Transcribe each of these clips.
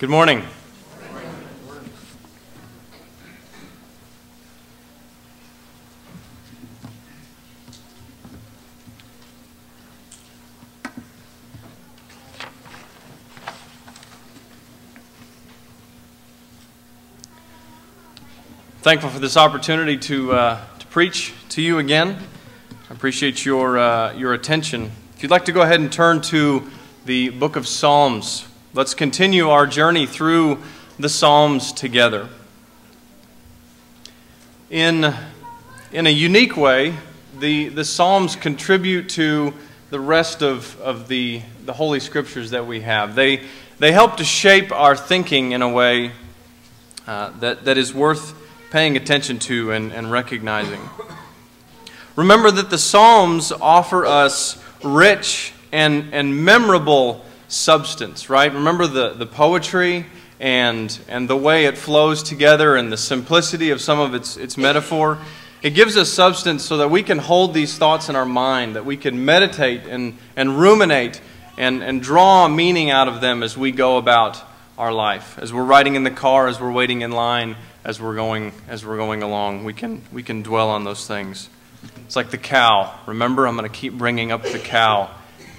Good morning. Thankful for this opportunity to preach to you again. I appreciate your attention. If you'd like to go ahead and turn to the book of Psalms, let's continue our journey through the Psalms together. In a unique way, the Psalms contribute to the rest of the Holy Scriptures that we have. They help to shape our thinking in a way that is worth paying attention to and recognizing. Remember that the Psalms offer us rich and memorable substance, right? Remember the poetry and the way it flows together and the simplicity of some of its metaphor. It gives us substance so that we can hold these thoughts in our mind, that we can meditate and ruminate and draw meaning out of them as we go about our life. As we're riding in the car, as we're waiting in line, as we're going along, we can dwell on those things. It's like the cow. Remember, I'm going to keep bringing up the cow.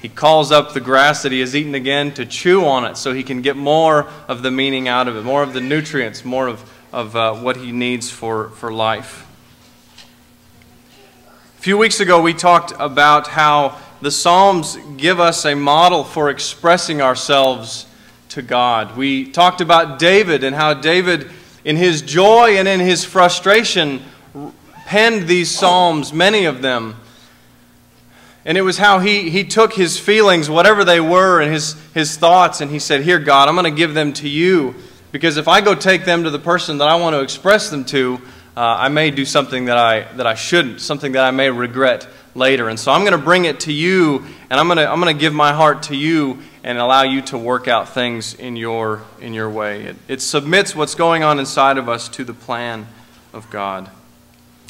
He calls up the grass that he has eaten again to chew on it so he can get more of the meaning out of it, more of the nutrients, more of what he needs for life. A few weeks ago, we talked about how the Psalms give us a model for expressing ourselves to God. We talked about David and how David, in his joy and in his frustration, penned these psalms, many of them. And it was how he took his feelings, whatever they were, and his thoughts, and he said, "Here, God, I'm going to give them to you, because if I go take them to the person that I want to express them to, I may do something that I shouldn't, something that I may regret later. And so I'm going to bring it to you, and I'm going to give my heart to you and allow you to work out things in your way." It submits what's going on inside of us to the plan of God.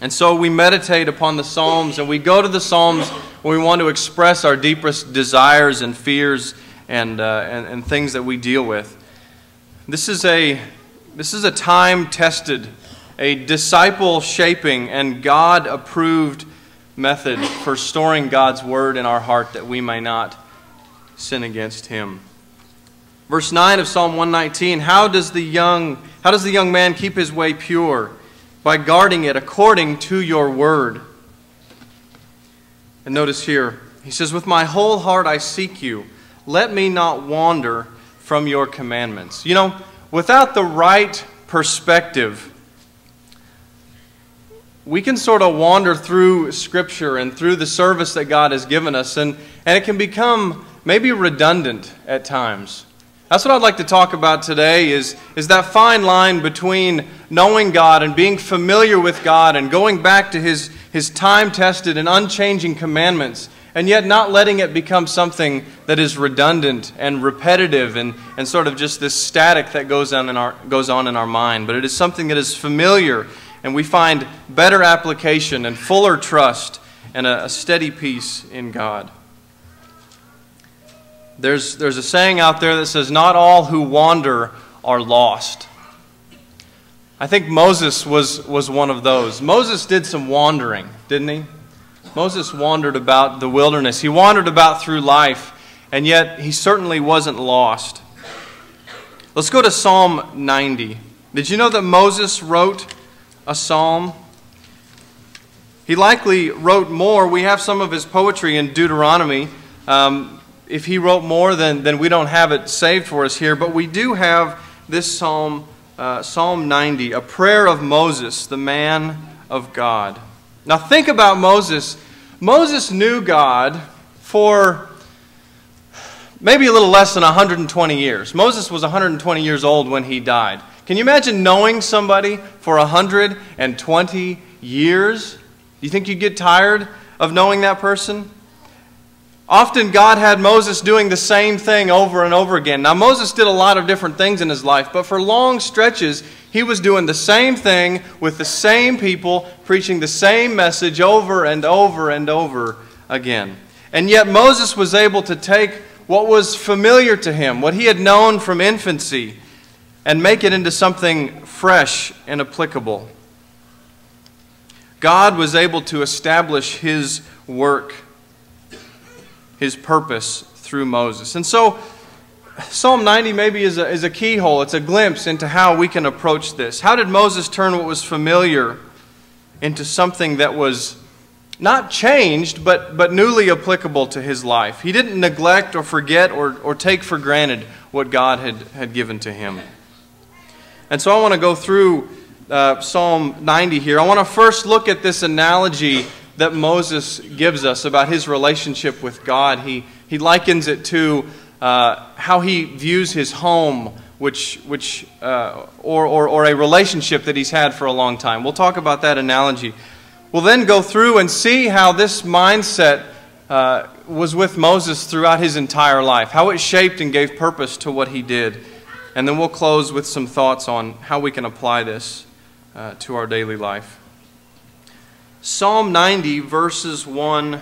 And so we meditate upon the Psalms, and we go to the Psalms when we want to express our deepest desires and fears and things that we deal with. This is a time-tested, a disciple-shaping, and God-approved method for storing God's Word in our heart that we may not sin against Him. Verse 9 of Psalm 119, How does the young man keep his way pure? By guarding it according to your word. And notice here, he says, With my whole heart I seek you. Let me not wander from your commandments. You know, without the right perspective, we can sort of wander through Scripture and through the service that God has given us, and it can become maybe redundant at times. That's what I'd like to talk about today is that fine line between knowing God and being familiar with God and going back to His time-tested and unchanging commandments, and yet not letting it become something that is redundant and repetitive and sort of just this static that goes on in our mind. But it is something that is familiar, and we find better application and fuller trust and a steady peace in God. There's a saying out there that says, not all who wander are lost. I think Moses was one of those. Moses did some wandering, didn't he? Moses wandered about the wilderness. He wandered about through life, and yet he certainly wasn't lost. Let's go to Psalm 90. Did you know that Moses wrote a psalm? He likely wrote more. We have some of his poetry in Deuteronomy. If he wrote more, then we don't have it saved for us here. But we do have this psalm, Psalm 90, a prayer of Moses, the man of God. Now think about Moses. Moses knew God for maybe a little less than 120 years. Moses was 120 years old when he died. Can you imagine knowing somebody for 120 years? Do you think you'd get tired of knowing that person? Often God had Moses doing the same thing over and over again. Now Moses did a lot of different things in his life, but for long stretches he was doing the same thing with the same people, preaching the same message over and over and over again. And yet Moses was able to take what was familiar to him, what he had known from infancy, and make it into something fresh and applicable. God was able to establish His work, His purpose through Moses. And so Psalm 90 maybe is a keyhole. It's a glimpse into how we can approach this. How did Moses turn what was familiar into something that was not changed, but newly applicable to his life? He didn't neglect or forget or take for granted what God had given to him. And so I want to go through Psalm 90 here. I want to first look at this analogy that Moses gives us about his relationship with God. He likens it to how he views his home, or a relationship that he's had for a long time. We'll talk about that analogy. We'll then go through and see how this mindset was with Moses throughout his entire life, how it shaped and gave purpose to what he did. And then we'll close with some thoughts on how we can apply this to our daily life. Psalm 90, verses 1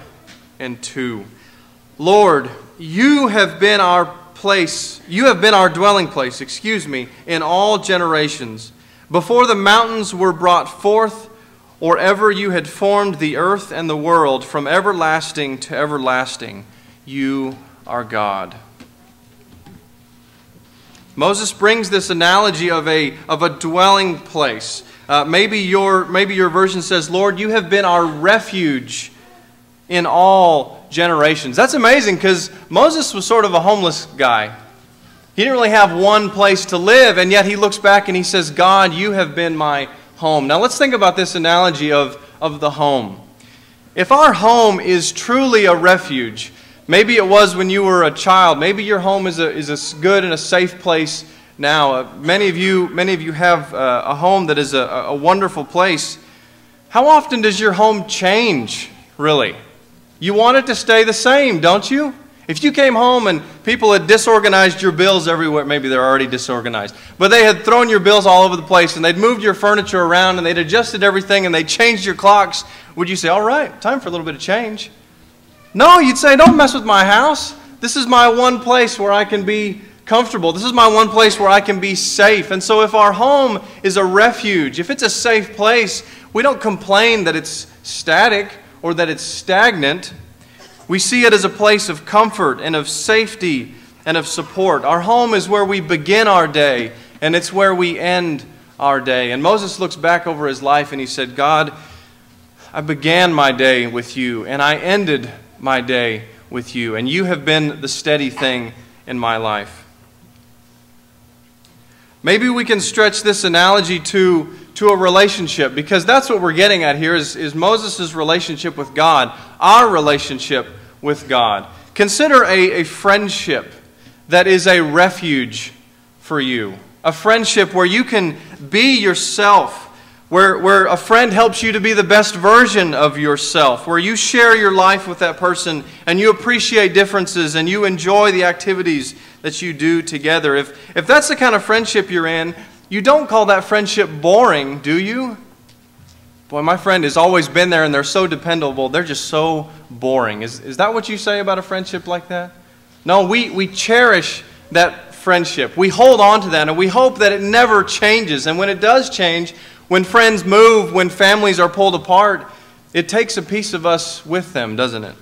and 2. Lord, you have been our dwelling place, in all generations. Before the mountains were brought forth, or ever you had formed the earth and the world, from everlasting to everlasting, you are God. Moses brings this analogy of a dwelling place. Maybe your version says, Lord, you have been our refuge in all generations. That's amazing, because Moses was sort of a homeless guy. He didn't really have one place to live, and yet he looks back and he says, God, you have been my home. Now let's think about this analogy of the home. If our home is truly a refuge, maybe it was when you were a child. Maybe your home is a good and a safe place now. Many of you have a home that is a wonderful place. How often does your home change, really? You want it to stay the same, don't you? If you came home and people had disorganized your bills everywhere, maybe they're already disorganized, but they had thrown your bills all over the place and they'd moved your furniture around and they'd adjusted everything and they changed your clocks, would you say, all right, time for a little bit of change? No, you'd say, don't mess with my house. This is my one place where I can be comfortable. This is my one place where I can be safe. And so if our home is a refuge, if it's a safe place, we don't complain that it's static or that it's stagnant. We see it as a place of comfort and of safety and of support. Our home is where we begin our day, and it's where we end our day. And Moses looks back over his life and he said, God, I began my day with you, and I ended my day with you, and you have been the steady thing in my life. Maybe we can stretch this analogy to a relationship, because that's what we're getting at here is Moses' relationship with God, our relationship with God. Consider a friendship that is a refuge for you, a friendship where you can be yourself, where a friend helps you to be the best version of yourself, where you share your life with that person and you appreciate differences and you enjoy the activities that you do together. If that's the kind of friendship you're in, you don't call that friendship boring, do you? Boy, my friend has always been there and they're so dependable, they're just so boring. Is that what you say about a friendship like that? No, we cherish that friendship. We hold on to that and we hope that it never changes. And when it does change, when friends move, when families are pulled apart, it takes a piece of us with them, doesn't it?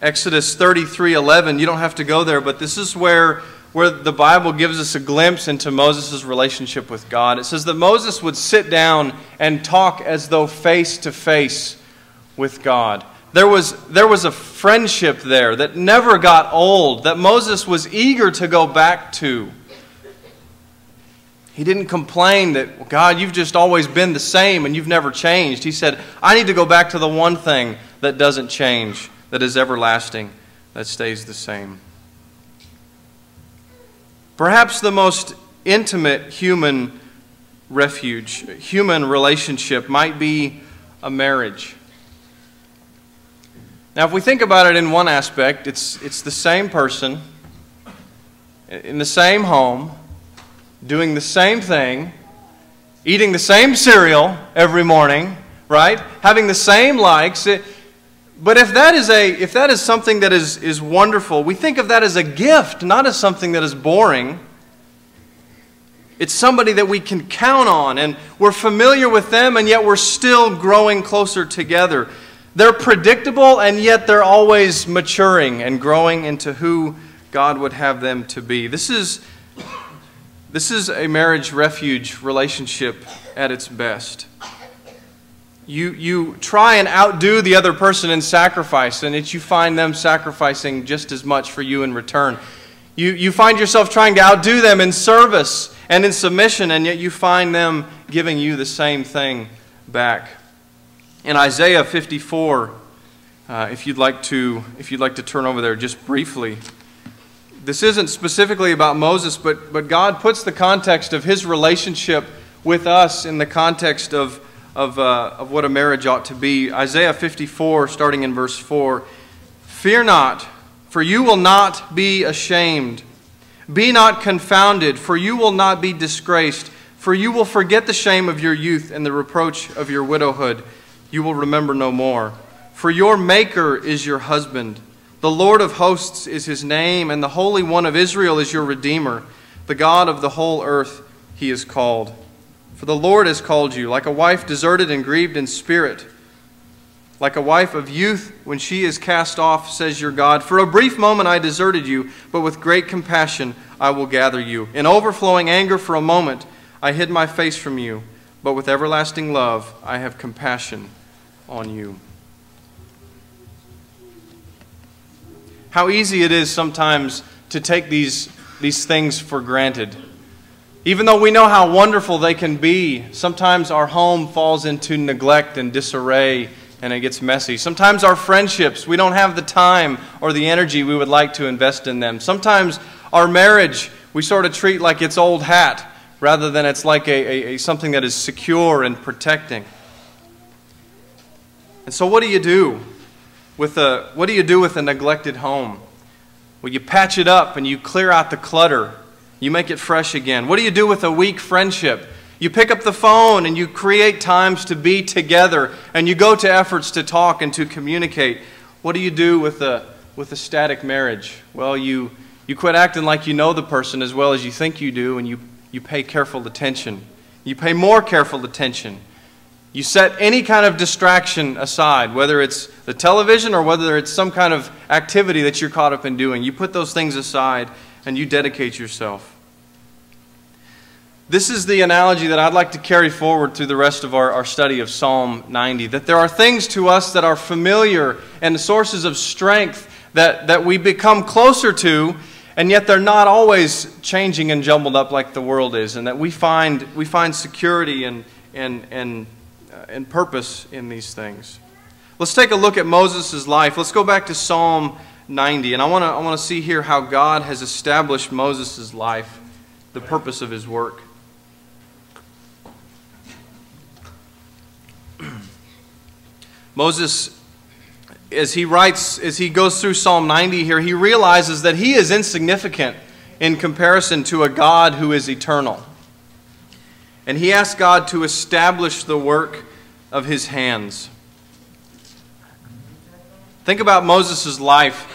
Exodus 33:11, you don't have to go there, but this is where the Bible gives us a glimpse into Moses' relationship with God. It says that Moses would sit down and talk as though face to face with God. There was a friendship there that never got old, that Moses was eager to go back to. He didn't complain that, God, you've just always been the same and you've never changed. He said, I need to go back to the one thing that doesn't change, that is everlasting, that stays the same. Perhaps the most intimate human refuge, human relationship might be a marriage. Now, if we think about it in one aspect, it's the same person, in the same home, doing the same thing, eating the same cereal every morning, right? Having the same likes. But if that is something that is wonderful, we think of that as a gift, not as something that is boring. It's somebody that we can count on, and we're familiar with them, and yet we're still growing closer together. They're predictable, and yet they're always maturing and growing into who God would have them to be. This is a marriage refuge relationship at its best. You try and outdo the other person in sacrifice, and you find them sacrificing just as much for you in return. You find yourself trying to outdo them in service and in submission, and yet you find them giving you the same thing back. In Isaiah 54, if you'd like to turn over there just briefly, this isn't specifically about Moses, but God puts the context of his relationship with us in the context of what a marriage ought to be. Isaiah 54, starting in verse 4, "Fear not, for you will not be ashamed. Be not confounded, for you will not be disgraced. For you will forget the shame of your youth and the reproach of your widowhood. You will remember no more. For your Maker is your husband. The Lord of hosts is his name, and the Holy One of Israel is your Redeemer. The God of the whole earth he is called. For the Lord has called you, like a wife deserted and grieved in spirit. Like a wife of youth when she is cast off, says your God. For a brief moment I deserted you, but with great compassion I will gather you. In overflowing anger for a moment I hid my face from you, but with everlasting love I have compassion on you." How easy it is sometimes to take these things for granted. Even though we know how wonderful they can be, sometimes our home falls into neglect and disarray, and it gets messy. Sometimes our friendships, we don't have the time or the energy we would like to invest in them. Sometimes our marriage, we sort of treat like it's old hat, rather than it's like something that is secure and protecting. And so what do you do with a neglected home? Well, you patch it up and you clear out the clutter. You make it fresh again. What do you do with a weak friendship? You pick up the phone and you create times to be together, and you go to efforts to talk and to communicate. What do you do with a static marriage? Well, you quit acting like you know the person as well as you think you do, and you pay careful attention. You pay more careful attention. You set any kind of distraction aside, whether it's the television or whether it's some kind of activity that you're caught up in doing. You put those things aside and you dedicate yourself. This is the analogy that I'd like to carry forward through the rest of our study of Psalm 90, that there are things to us that are familiar and sources of strength that we become closer to, and yet they're not always changing and jumbled up like the world is, and that we find security and purpose in these things. Let's take a look at Moses' life. Let's go back to Psalm 90, and I want to see here how God has established Moses' life, the purpose of his work. Moses, as he goes through Psalm 90 here, he realizes that he is insignificant in comparison to a God who is eternal. And he asks God to establish the work of his hands. Think about Moses' life.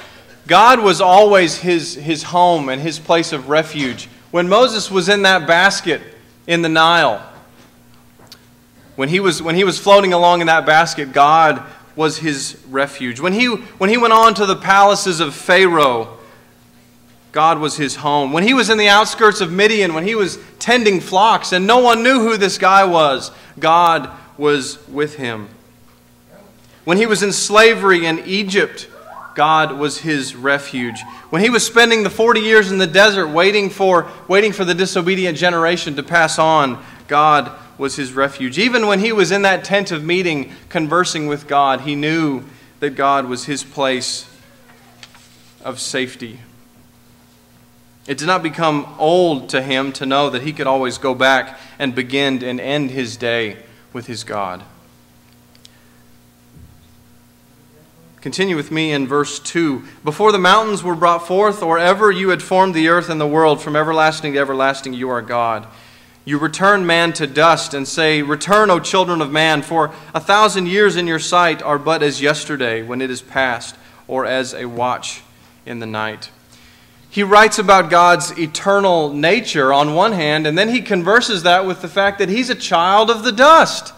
God was always his home and his place of refuge. When Moses was in that basket in the Nile, when he was floating along in that basket, God was his refuge. When he went on to the palaces of Pharaoh, God was his home. When he was in the outskirts of Midian, when he was tending flocks and no one knew who this guy was, God was with him. When he was in slavery in Egypt, God was his refuge. When he was spending the 40 years in the desert waiting for the disobedient generation to pass on, God was his refuge. Even when he was in that tent of meeting conversing with God, he knew that God was his place of safety. It did not become old to him to know that he could always go back and begin and end his day with his God. Continue with me in verse 2. "Before the mountains were brought forth, or ever you had formed the earth and the world, from everlasting to everlasting you are God. You return man to dust and say, Return, O children of man, for 1,000 years in your sight are but as yesterday when it is past, or as a watch in the night. He writes about God's eternal nature on one hand, and then he converses that with the fact that he's a child of the dust.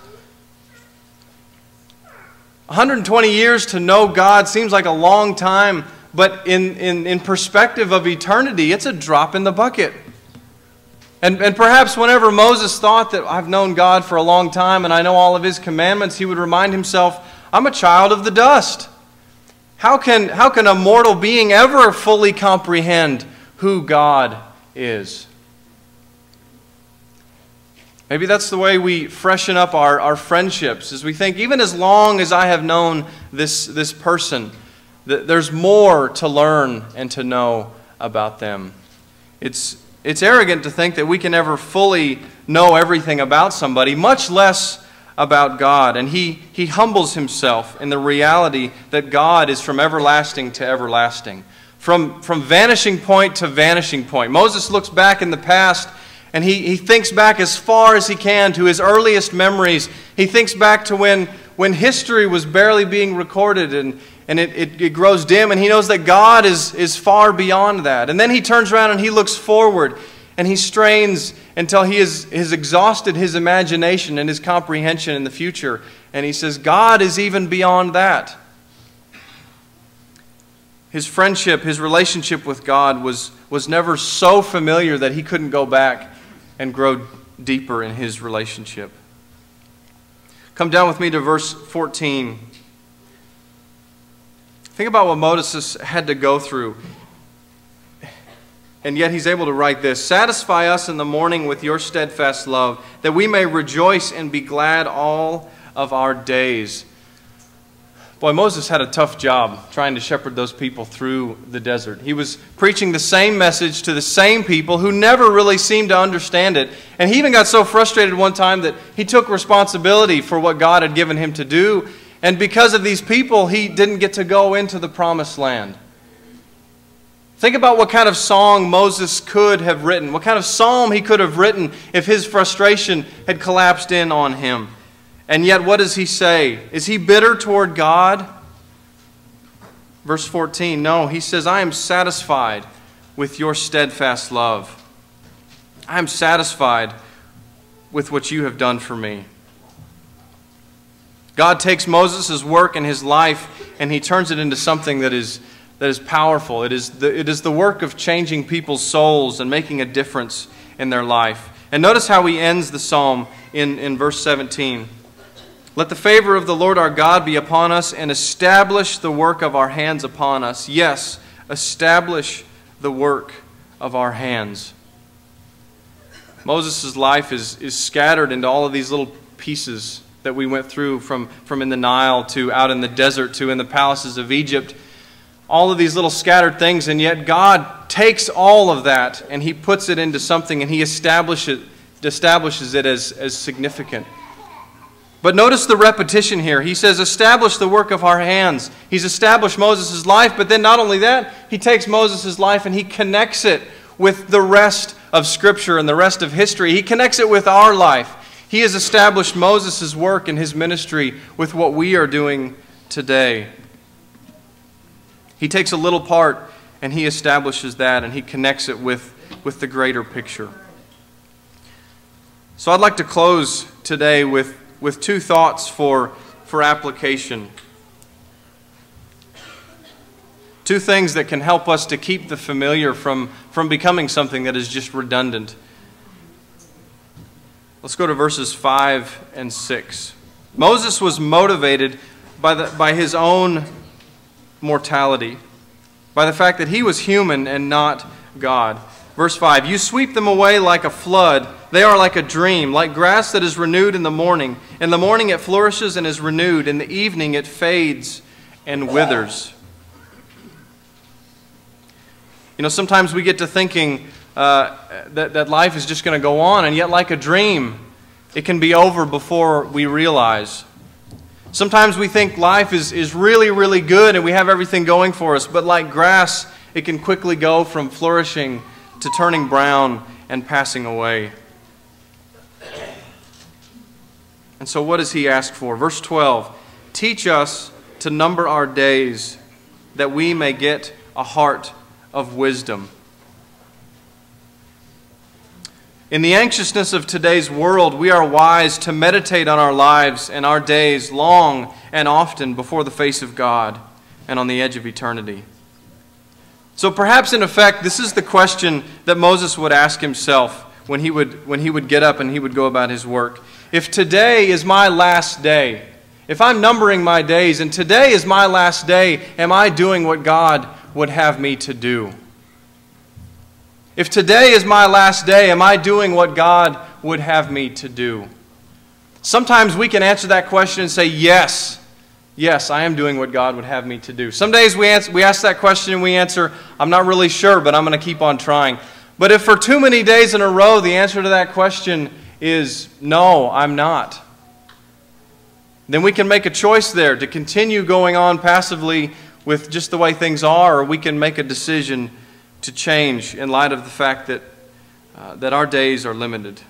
120 years to know God seems like a long time, but in perspective of eternity, it's a drop in the bucket. And perhaps whenever Moses thought that I've known God for a long time and I know all of His commandments, he would remind himself, I'm a child of the dust. How can a mortal being ever fully comprehend who God is? Maybe that's the way we freshen up our friendships, as we think, even as long as I have known this person, there's more to learn and to know about them. It's arrogant to think that we can ever fully know everything about somebody, much less about God. And he humbles himself in the reality that God is from everlasting to everlasting, from vanishing point to vanishing point. Moses looks back in the past, and he thinks back as far as he can to his earliest memories. He thinks back to when history was barely being recorded, and it grows dim, and he knows that God is far beyond that. And then he turns around and he looks forward, and he strains until he has exhausted his imagination and his comprehension in the future. And he says, God is even beyond that. His friendship, his relationship with God was never so familiar that he couldn't go back and grow deeper in his relationship. Come down with me to verse 14. Think about what Moses had to go through. And yet he's able to write this: Satisfy us in the morning with your steadfast love, that we may rejoice and be glad all of our days. Boy, Moses had a tough job trying to shepherd those people through the desert. He was preaching the same message to the same people who never really seemed to understand it. And he even got so frustrated one time that he took responsibility for what God had given him to do. And because of these people, he didn't get to go into the promised land. Think about what kind of song Moses could have written, what kind of psalm he could have written if his frustration had collapsed in on him. And yet, what does he say? Is he bitter toward God? Verse 14, no, he says, I am satisfied with your steadfast love. I am satisfied with what you have done for me. God takes Moses' work and his life and he turns it into something that is powerful. It is the work of changing people's souls and making a difference in their life. And notice how he ends the psalm in verse 17. Let the favor of the Lord our God be upon us, and establish the work of our hands upon us. Yes, establish the work of our hands. Moses' life is scattered into all of these little pieces that we went through, from in the Nile to out in the desert to in the palaces of Egypt. All of these little scattered things, and yet God takes all of that and He puts it into something, and He establishes it as significant. But notice the repetition here. He says, establish the work of our hands. He's established Moses' life, but then not only that, he takes Moses' life and he connects it with the rest of Scripture and the rest of history. He connects it with our life. He has established Moses' work and his ministry with what we are doing today. He takes a little part and he establishes that, and he connects it with the greater picture. So I'd like to close today with two thoughts for application. Two things that can help us to keep the familiar from becoming something that is just redundant. Let's go to verses 5 and 6. Moses was motivated by his own mortality, by the fact that he was human and not God. Verse 5, you sweep them away like a flood. They are like a dream, like grass that is renewed in the morning. In the morning it flourishes and is renewed. In the evening it fades and withers. You know, sometimes we get to thinking that life is just going to go on, and yet like a dream, it can be over before we realize. Sometimes we think life is really, really good and we have everything going for us, but like grass, it can quickly go from flourishing to turning brown and passing away. And so what does he ask for? Verse 12, teach us to number our days that we may get a heart of wisdom. In the anxiousness of today's world, we are wise to meditate on our lives and our days long and often before the face of God and on the edge of eternity. So perhaps in effect, this is the question that Moses would ask himself when he would get up and he would go about his work. If today is my last day, if I'm numbering my days and today is my last day, am I doing what God would have me to do? If today is my last day, am I doing what God would have me to do? Sometimes we can answer that question and say, yes, I am doing what God would have me to do. Some days we ask that question and we answer, I'm not really sure, but I'm going to keep on trying. But if for too many days in a row the answer to that question is, no, I'm not, then we can make a choice there to continue going on passively with just the way things are, or we can make a decision to change in light of the fact that our days are limited.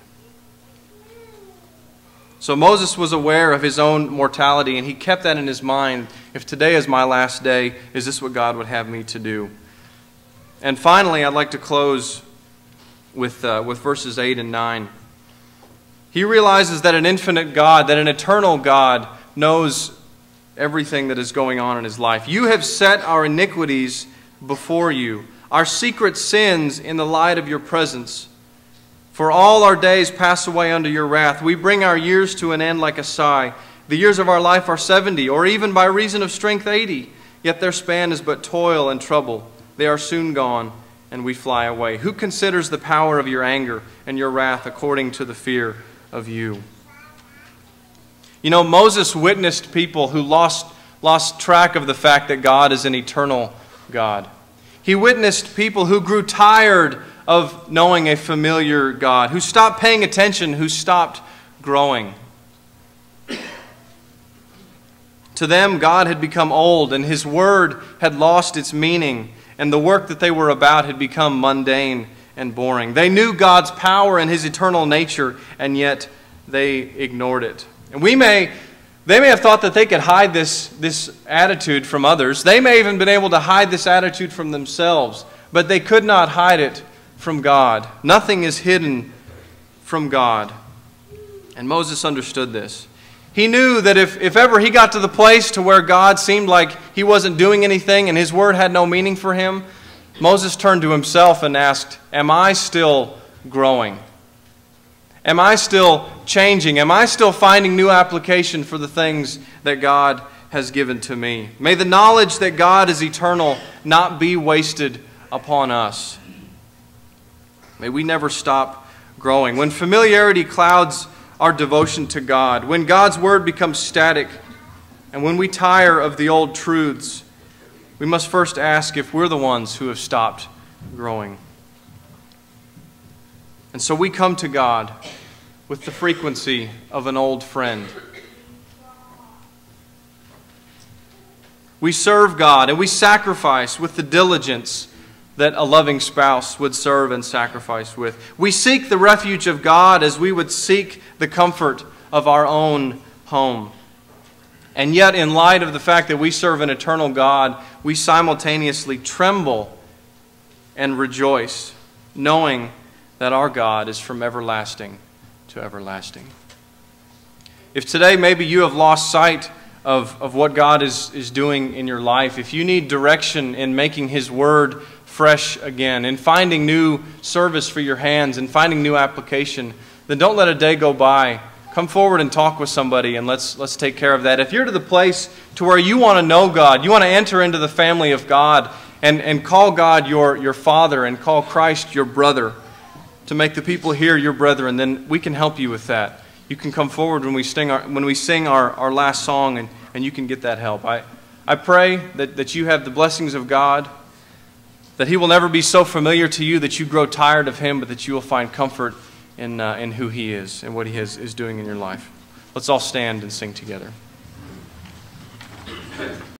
So Moses was aware of his own mortality, and he kept that in his mind. If today is my last day, is this what God would have me to do? And finally, I'd like to close with verses 8 and 9. He realizes that an infinite God, that an eternal God, knows everything that is going on in his life. You have set our iniquities before you, our secret sins in the light of your presence. For all our days pass away under your wrath. We bring our years to an end like a sigh. The years of our life are 70, or even by reason of strength 80. Yet their span is but toil and trouble. They are soon gone, and we fly away. Who considers the power of your anger and your wrath according to the fear of you? You know, Moses witnessed people who lost track of the fact that God is an eternal God. He witnessed people who grew tired of knowing a familiar God, who stopped paying attention, who stopped growing. To them, God had become old, and His Word had lost its meaning, and the work that they were about had become mundane and boring. They knew God's power and His eternal nature, and yet they ignored it. And they may have thought that they could hide this attitude from others. They may have even been able to hide this attitude from themselves, but they could not hide it from God. Nothing is hidden from God. And Moses understood this. He knew that if ever he got to the place to where God seemed like He wasn't doing anything and His Word had no meaning for him, Moses turned to himself and asked, am I still growing? Am I still changing? Am I still finding new application for the things that God has given to me? May the knowledge that God is eternal not be wasted upon us. May we never stop growing. When familiarity clouds our devotion to God, when God's Word becomes static, and when we tire of the old truths, we must first ask if we're the ones who have stopped growing. And so we come to God with the frequency of an old friend. We serve God and we sacrifice with the diligence that a loving spouse would serve and sacrifice with. We seek the refuge of God as we would seek the comfort of our own home. And yet, in light of the fact that we serve an eternal God, we simultaneously tremble and rejoice, knowing that our God is from everlasting to everlasting. If today maybe you have lost sight of what God is doing in your life, if you need direction in making His Word fresh again, in finding new service for your hands, and finding new application, then don't let a day go by. Come forward and talk with somebody, and let's take care of that. If you're to the place to where you want to know God, you want to enter into the family of God, and call God your Father, and call Christ your brother, to make the people here your brethren, then we can help you with that. You can come forward when we sing our last song, and you can get that help. I pray that you have the blessings of God, that He will never be so familiar to you that you grow tired of Him, but that you will find comfort in who He is and what He is doing in your life. Let's all stand and sing together.